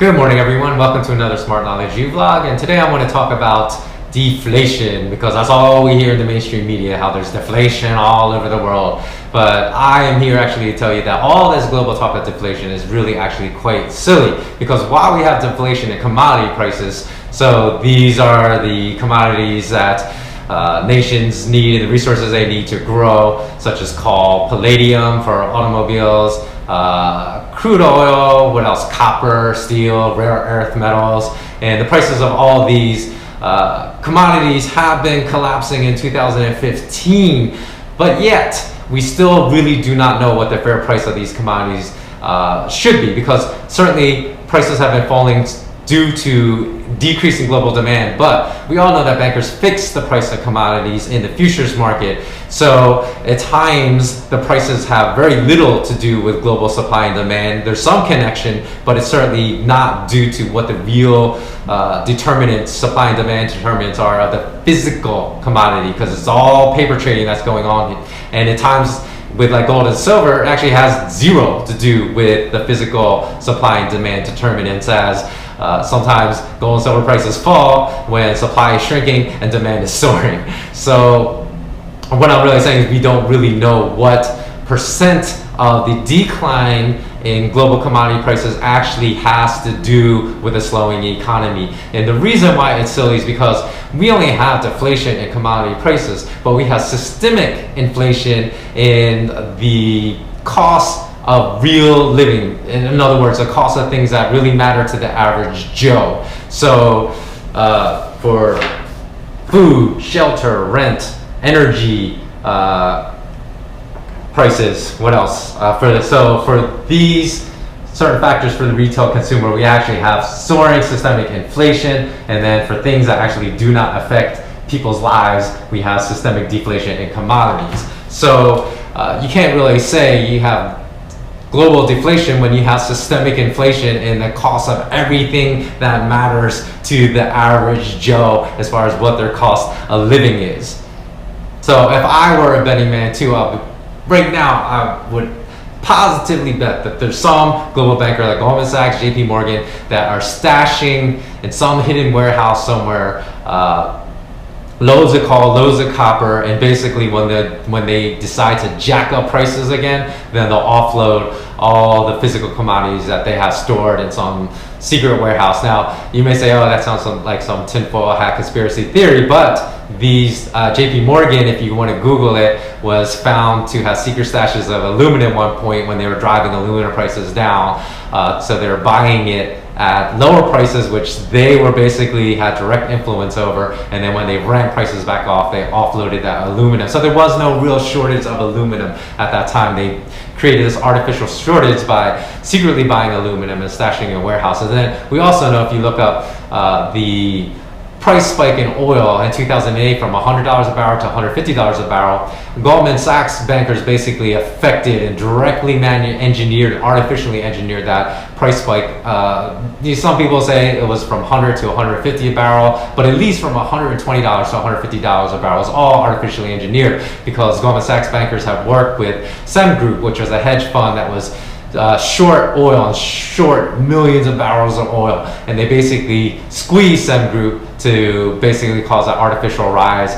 Good morning, everyone. Welcome to another Smart Knowledge U vlog, and today I want to talk about deflation because that's all we hear in the mainstream media, how there's deflation all over the world. But I am here actually to tell you that all this global talk of deflation is really actually quite silly, because while we have deflation in commodity prices, so these are the commodities that nations need and the resources they need to grow, such as coal, palladium for automobiles, crude oil, what else? Copper, steel, rare earth metals, and the prices of all these commodities have been collapsing in 2015, but yet we still really do not know what the fair price of these commodities should be, because certainly prices have been falling due to decreasing global demand, but we all know that bankers fix the price of commodities in the futures market. So at times the prices have very little to do with global supply and demand. There's some connection, but it's certainly not due to what the real determinants, supply and demand determinants are of the physical commodity, because it's all paper trading that's going on. And at times with like gold and silver, it actually has zero to do with the physical supply and demand determinants, as sometimes gold and silver prices fall when supply is shrinking and demand is soaring. So what I'm really saying is we don't really know what percent of the decline in global commodity prices actually has to do with a slowing economy. And the reason why it's silly is because we only have deflation in commodity prices, but we have systemic inflation in the cost of real living. In other words, the cost of things that really matter to the average Joe. So for food, shelter, rent, energy, prices, what else? For these certain factors for the retail consumer, we actually have soaring systemic inflation, and then for things that actually do not affect people's lives, we have systemic deflation in commodities. So you can't really say you have global deflation when you have systemic inflation in the cost of everything that matters to the average Joe as far as what their cost of living is. So if I were a betting man too, right now I would positively bet that there's some global banker like Goldman Sachs, JP Morgan, that are stashing in some hidden warehouse somewhere loads of coal, loads of copper, and basically when they decide to jack up prices again, then they'll offload all the physical commodities that they have stored in some secret warehouse. Now, you may say, oh, that sounds like some tinfoil hat conspiracy theory, but these JP Morgan, if you want to Google it, was found to have secret stashes of aluminum at one point when they were driving aluminum prices down. So they were buying it at lower prices, which they were basically had direct influence over, and then when they ran prices back off, they offloaded that aluminum. So there was no real shortage of aluminum at that time. They created this artificial shortage by secretly buying aluminum and stashing in warehouses. And then we also know, if you look up the price spike in oil in 2008 from $100 a barrel to $150 a barrel, Goldman Sachs bankers basically affected and directly artificially engineered that price spike. Some people say it was from 100 to 150 a barrel, but at least from $120 to $150 a barrel is all artificially engineered, because Goldman Sachs bankers have worked with Sachs Group, which was a hedge fund that was short oil and short millions of barrels of oil, and they basically squeezed Sachs Group to basically cause an artificial rise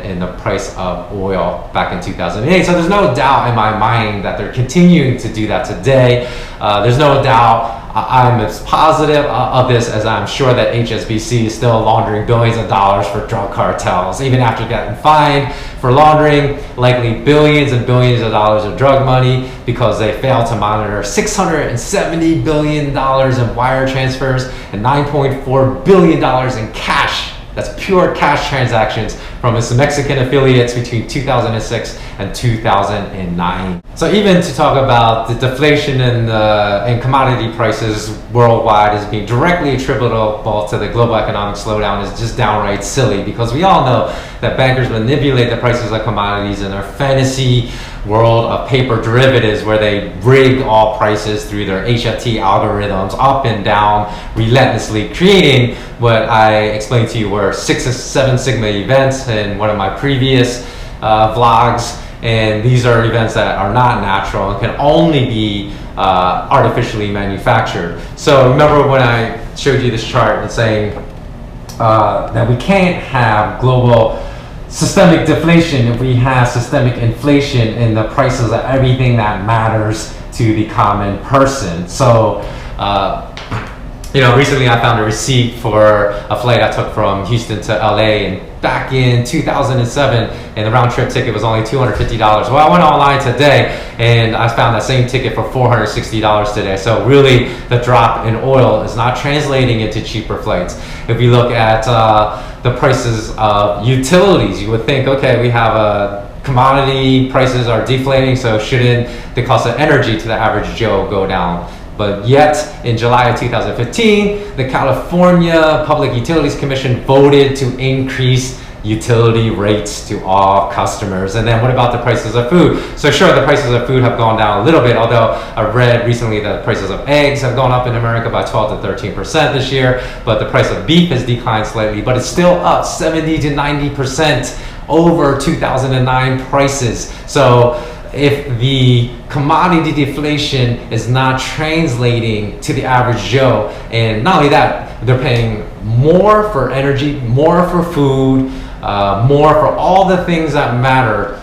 in the price of oil back in 2008. So there's no doubt in my mind that they're continuing to do that today. There's no doubt. I'm as positive of this as I'm sure that HSBC is still laundering billions of dollars for drug cartels, even after getting fined for laundering likely billions and billions of dollars of drug money because they failed to monitor $670 billion in wire transfers and $9.4 billion in cash. That's pure cash transactions from its Mexican affiliates between 2006 and 2009. So even to talk about the deflation in commodity prices worldwide as being directly attributable to the global economic slowdown is just downright silly, because we all know that bankers manipulate the prices of commodities in their fantasy world of paper derivatives, where they rig all prices through their HFT algorithms up and down relentlessly, creating what I explained to you were 6 and 7 sigma events in one of my previous vlogs. and these are events that are not natural and can only be artificially manufactured. So remember when I showed you this chart and saying that we can't have global systemic deflation if we have systemic inflation in the prices of everything that matters to the common person. So recently I found a receipt for a flight I took from Houston to LA, and back in 2007, and the round trip ticket was only $250. Well, I went online today and I found that same ticket for $460 today. So really the drop in oil is not translating into cheaper flights. If we look at the prices of utilities, you would think, okay, we have commodity prices are deflating, so shouldn't the cost of energy to the average Joe go down? But yet, in July of 2015, the California Public Utilities Commission voted to increase utility rates to all customers. And then what about the prices of food? So sure, the prices of food have gone down a little bit, although I read recently that the prices of eggs have gone up in America by 12 to 13% this year, but the price of beef has declined slightly, but it's still up 70 to 90% over 2009 prices. So if the commodity deflation is not translating to the average Joe, and not only that, they're paying more for energy, more for food, more for all the things that matter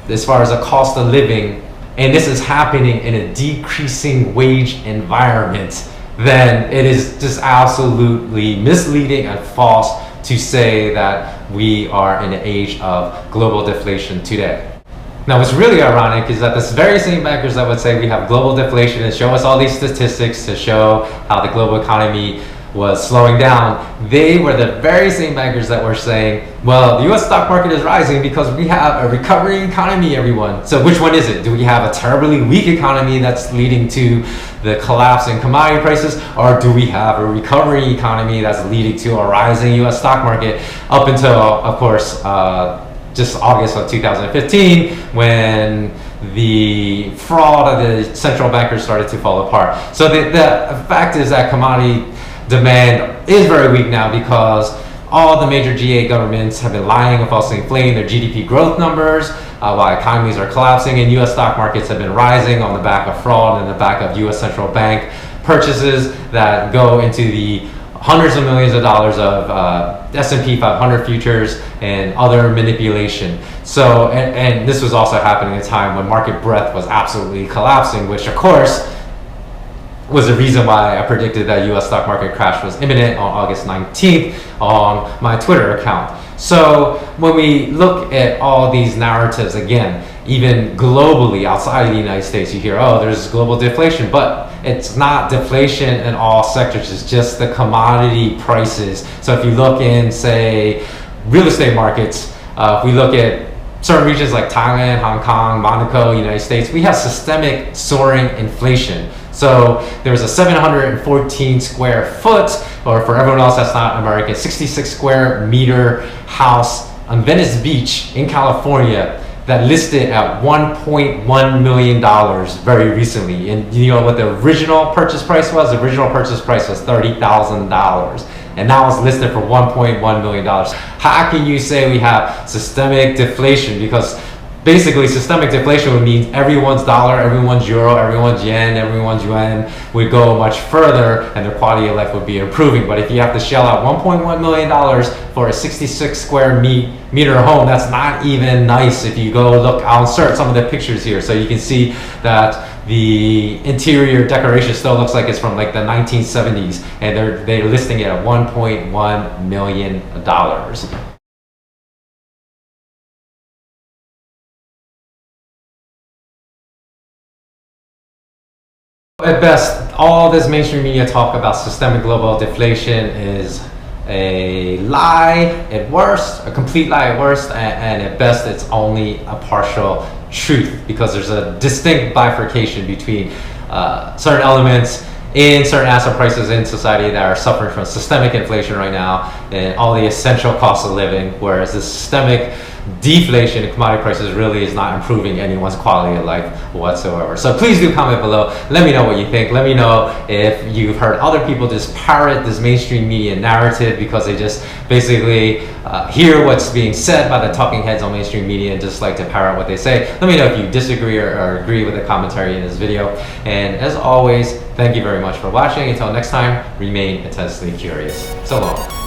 as far as the cost of living, and this is happening in a decreasing wage environment, then it is just absolutely misleading and false to say that we are in an age of global deflation today. Now, what's really ironic is that the very same bankers that would say we have global deflation and show us all these statistics to show how the global economy was slowing down, they were the very same bankers that were saying, well, the US stock market is rising because we have a recovering economy, everyone. So which one is it? Do we have a terribly weak economy that's leading to the collapse in commodity prices, or do we have a recovering economy that's leading to a rising US stock market up until, of course, just August of 2015, when the fraud of the central bankers started to fall apart. So the fact is that commodity demand is very weak now because all the major G8 governments have been lying and falsely inflating their GDP growth numbers while economies are collapsing, and US stock markets have been rising on the back of fraud and the back of US central bank purchases that go into the hundreds of millions of dollars of S&P 500 futures and other manipulation. So, and this was also happening at a time when market breadth was absolutely collapsing, which of course was the reason why I predicted that US stock market crash was imminent on August 19th on my Twitter account. So when we look at all these narratives, again, even globally outside of the United States, you hear, oh, there's global deflation, but it's not deflation in all sectors, it's just the commodity prices. So if you look in, say, real estate markets, if we look at certain regions like Thailand, Hong Kong, Monaco, United States, we have systemic soaring inflation. So there's a 714 square foot, or for everyone else that's not American, 66 square meter house on Venice Beach in California that listed at $1.1 million very recently. And you know what the original purchase price was? The original purchase price was $30,000. And now it's listed for $1.1 million. How can you say we have systemic deflation? Because basically systemic deflation would mean everyone's dollar, everyone's euro, everyone's yen, everyone's yuan would go much further and their quality of life would be improving. But if you have to shell out $1.1 million for a 66 square meter home, that's not even nice. If you go look, I'll insert some of the pictures here so you can see that the interior decoration still looks like it's from like the 1970s, and they're listing it at $1.1 million. At best, all this mainstream media talk about systemic global deflation is a lie at worst, a complete lie at worst, and at best it's only a partial truth, because there's a distinct bifurcation between certain elements in certain asset prices in society that are suffering from systemic inflation right now and all the essential costs of living, whereas the systemic deflation in commodity prices really is not improving anyone's quality of life whatsoever. So please do comment below. Let me know what you think. Let me know if you've heard other people just parrot this mainstream media narrative because they just basically hear what's being said by the talking heads on mainstream media and just like to parrot what they say. Let me know if you disagree or agree with the commentary in this video. And as always, thank you very much for watching. Until next time, remain intensely curious. So long.